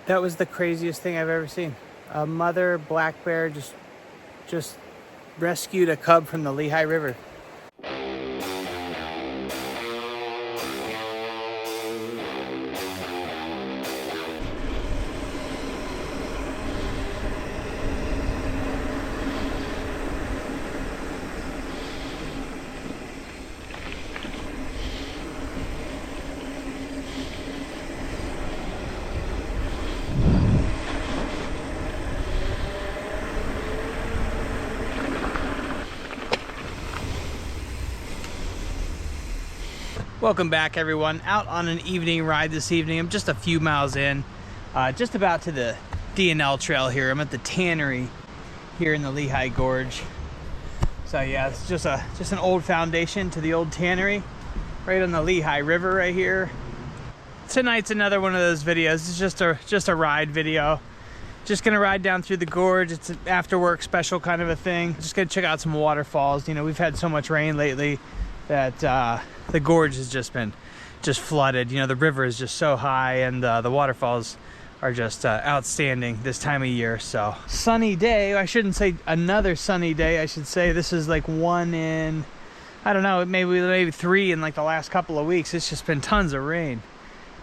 That was the craziest thing I've ever seen. A mother black bear just rescued a cub from the Lehigh River. Welcome back, everyone. Out on an evening ride this evening. I'm just a few miles in, just about to the D&L Trail here. I'm at the tannery here in the Lehigh Gorge. So yeah, it's just an old foundation to the old tannery right on the Lehigh River right here. Tonight's another one of those videos. It's just a ride video. Just gonna ride down through the gorge. It's an after work special kind of a thing. Just gonna check out some waterfalls. You know, we've had so much rain lately that the gorge has just been flooded. You know, the river is just so high, and the waterfalls are just outstanding this time of year. So sunny day. I shouldn't say another sunny day. I should say this is like one in, I don't know, maybe three in like the last couple of weeks. It's just been tons of rain.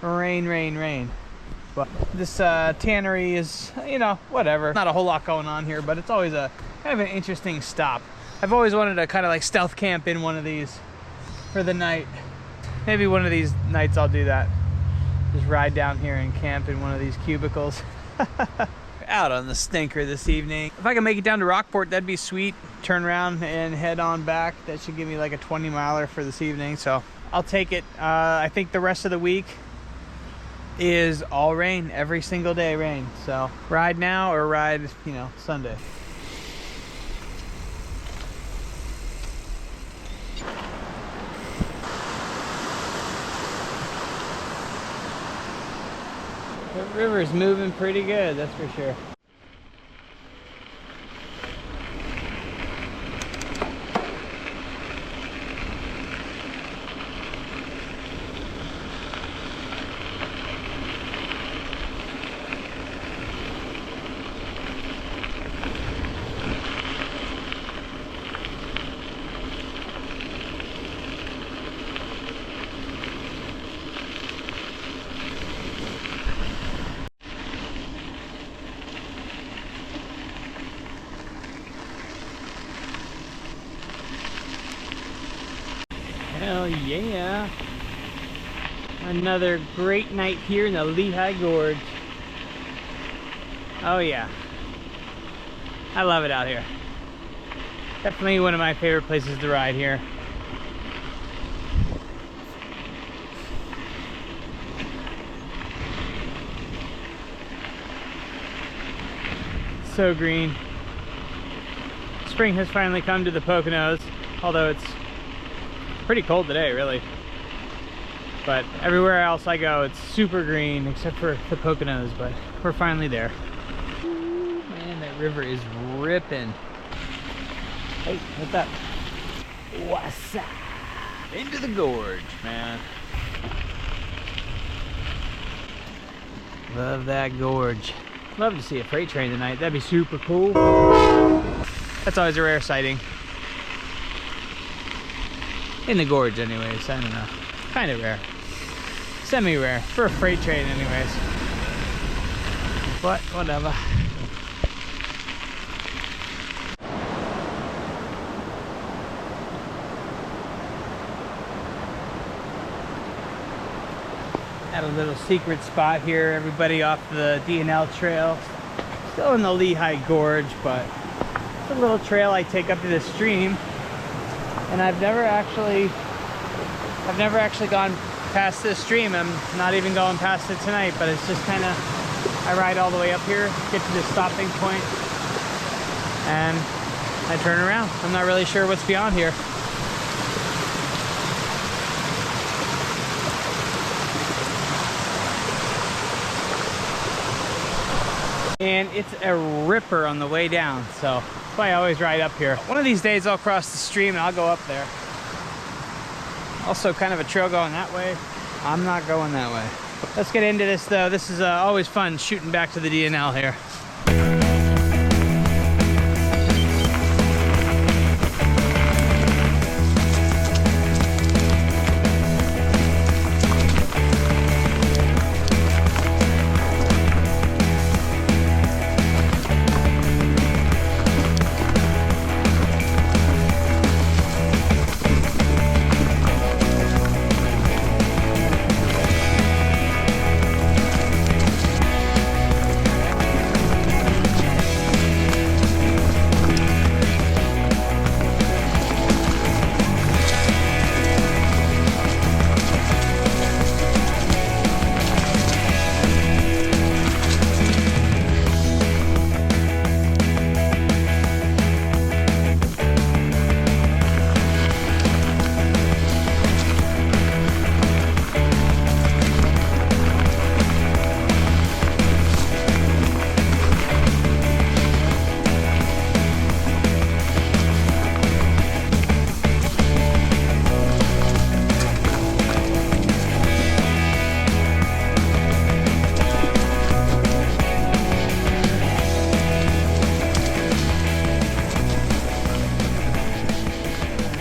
Rain. But this tannery is, you know, whatever. Not a whole lot going on here, but it's always a kind of an interesting stop. I've always wanted to kind of like stealth camp in one of these for the night. Maybe one of these nights I'll do that. Just ride down here and camp in one of these cubicles. Out on the stinker this evening. If I can make it down to Rockport, that'd be sweet. Turn around and head on back. That should give me like a 20-miler for this evening, so I'll take it. I think the rest of the week is all rain, every single day rain. So ride now or ride, you know, Sunday. The river's moving pretty good, that's for sure. Hell yeah. Another great night here in the Lehigh Gorge. Oh yeah. I love it out here. Definitely one of my favorite places to ride here. So green. Spring has finally come to the Poconos, although it's pretty cold today, really. But everywhere else I go, it's super green, except for the Poconos, but we're finally there. Ooh, man, that river is ripping. Hey, what's up? What's up? Into the gorge, man. Love that gorge. Love to see a freight train tonight. That'd be super cool. That's always a rare sighting. In the gorge anyways, I don't know. Kind of rare. Semi-rare. For a freight train anyways. But whatever. At a little secret spot here, everybody off the D&L Trail. Still in the Lehigh Gorge, but it's a little trail I take up to the stream. And I've never actually gone past this stream. I'm not even going past it tonight, but it's just kind of, I ride all the way up here, get to the stopping point, and I turn around. I'm not really sure what's beyond here. And it's a ripper on the way down, so that's why I always ride up here. One of these days I'll cross the stream and I'll go up there. Also kind of a trail going that way. I'm not going that way. Let's get into this though. This is always fun shooting back to the D&L here.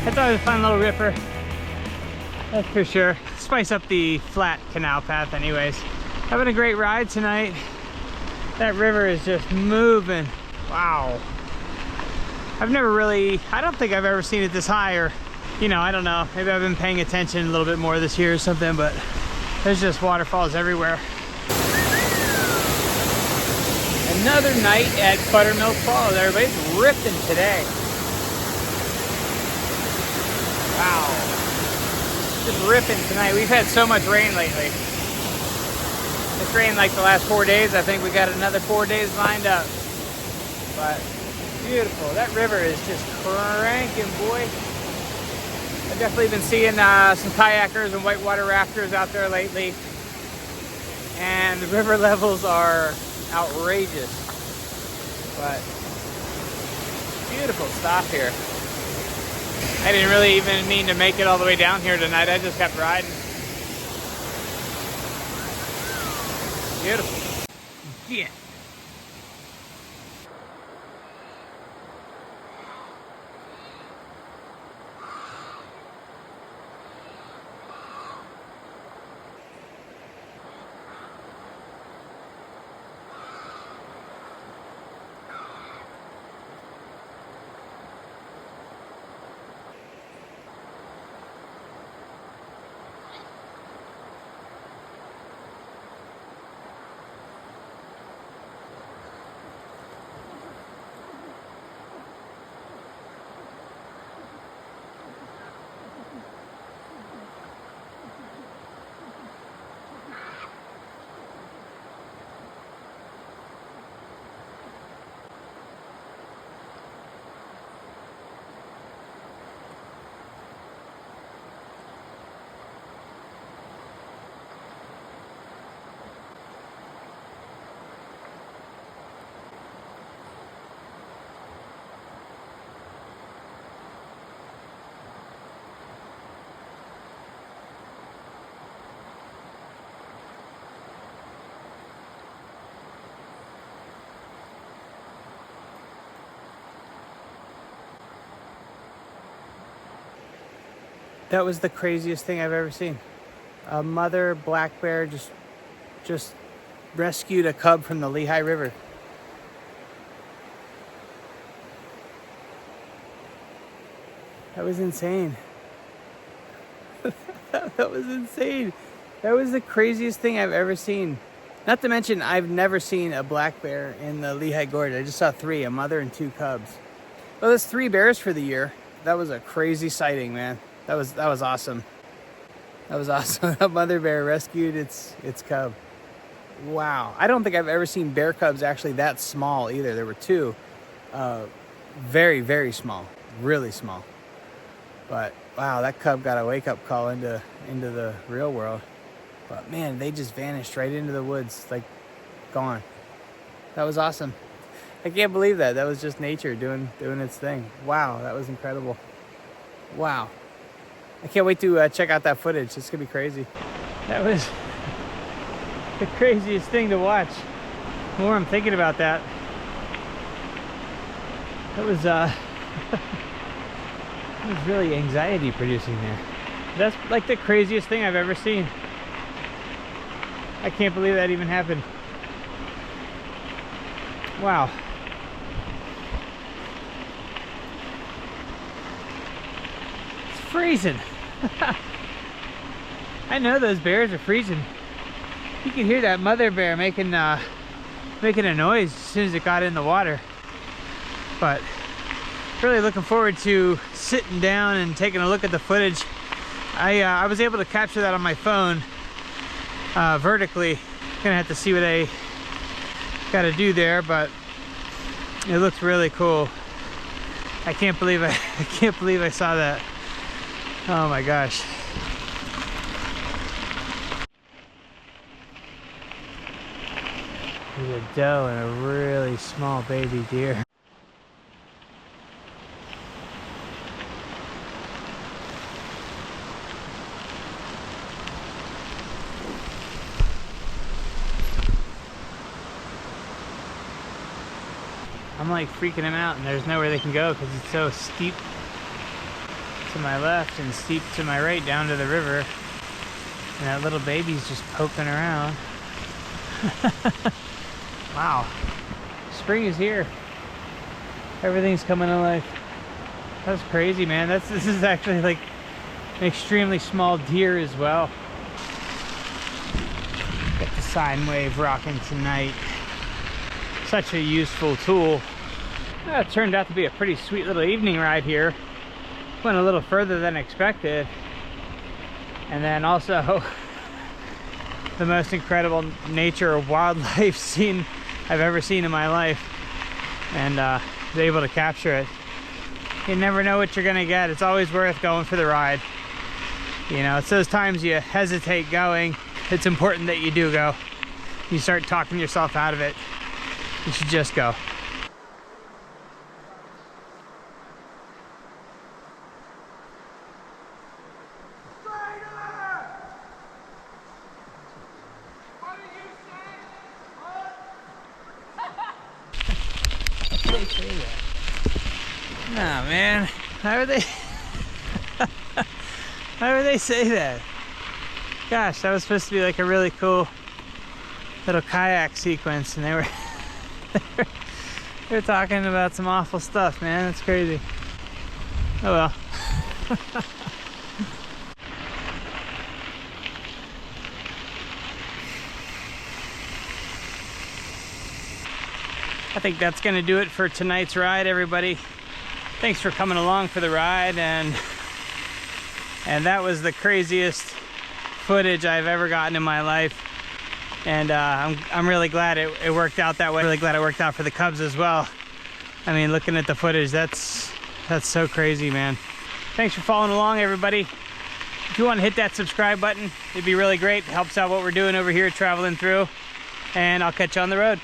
I thought it was a fun little ripper, that's for sure. Spice up the flat canal path anyways. Having a great ride tonight. That river is just moving. Wow. I've never really, I don't think I've ever seen it this high, or, you know, I don't know. Maybe I've been paying attention a little bit more this year or something, but there's just waterfalls everywhere. Another night at Buttermilk Falls. Everybody's ripping today. Wow. Just ripping tonight. We've had so much rain lately. It's rained like the last 4 days. I think we got another 4 days lined up. But beautiful. That river is just cranking, boy. I've definitely been seeing some kayakers and whitewater rafters out there lately. And the river levels are outrageous. But beautiful stuff here. I didn't really even mean to make it all the way down here tonight. I just kept riding. Beautiful. Yeah. That was the craziest thing I've ever seen. A mother black bear just rescued a cub from the Lehigh River. That was insane. That was insane. That was the craziest thing I've ever seen. Not to mention, I've never seen a black bear in the Lehigh Gorge. I just saw 3, a mother and 2 cubs. Well, that's 3 bears for the year. That was a crazy sighting, man. That was awesome. That was awesome. A mother bear rescued its cub. Wow. I don't think I've ever seen bear cubs actually that small either. There were 2. Very, very small. Really small. But wow, that cub got a wake-up call into the real world. But man, they just vanished right into the woods, like gone. That was awesome. I can't believe that. That was just nature doing its thing. Wow, that was incredible. Wow. I can't wait to check out that footage. It's gonna be crazy. That the craziest thing to watch. The more I'm thinking about that, it was it was really anxiety producing there. That's like the craziest thing I've ever seen. I can't believe that even happened. Wow. It's freezing. I know those bears are freezing. You can hear that mother bear making a noise as soon as it got in the water. But really looking forward to sitting down and taking a look at the footage. I was able to capture that on my phone vertically. Gonna have to see what I gotta do there, but it looks really cool. I can't believe I saw that. Oh my gosh. There's a doe and a really small baby deer. I'm like freaking them out, and there's nowhere they can go because it's so steep to my left and steep to my right down to the river. And that little baby's just poking around. Wow. Spring is here. Everything's coming to life. That's crazy, man. This is actually like an extremely small deer as well. Got the sine wave rocking tonight. Such a useful tool. It turned out to be a pretty sweet little evening ride here. Went a little further than expected. And then also the most incredible nature of wildlife scene I've ever seen in my life. And was able to capture it. You never know what you're gonna get. It's always worth going for the ride. You know, it's those times you hesitate going. It's important that you do go. You start talking yourself out of it. You should just go. They say that. Nah, man. How would they? Why would they say that? Gosh, that was supposed to be like a really cool little kayak sequence, and they were they're talking about some awful stuff, man. That's crazy. Oh well. I think that's gonna do it for tonight's ride, everybody. Thanks for coming along for the ride, and that was the craziest footage I've ever gotten in my life. And I'm really glad it worked out that way. Really glad it worked out for the cubs as well. I mean, looking at the footage, that's so crazy, man. Thanks for following along, everybody. If you want to hit that subscribe button, it'd be really great. It helps out what we're doing over here, traveling through. And I'll catch you on the road.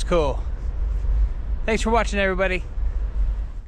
cool. Thanks for watching, everybody.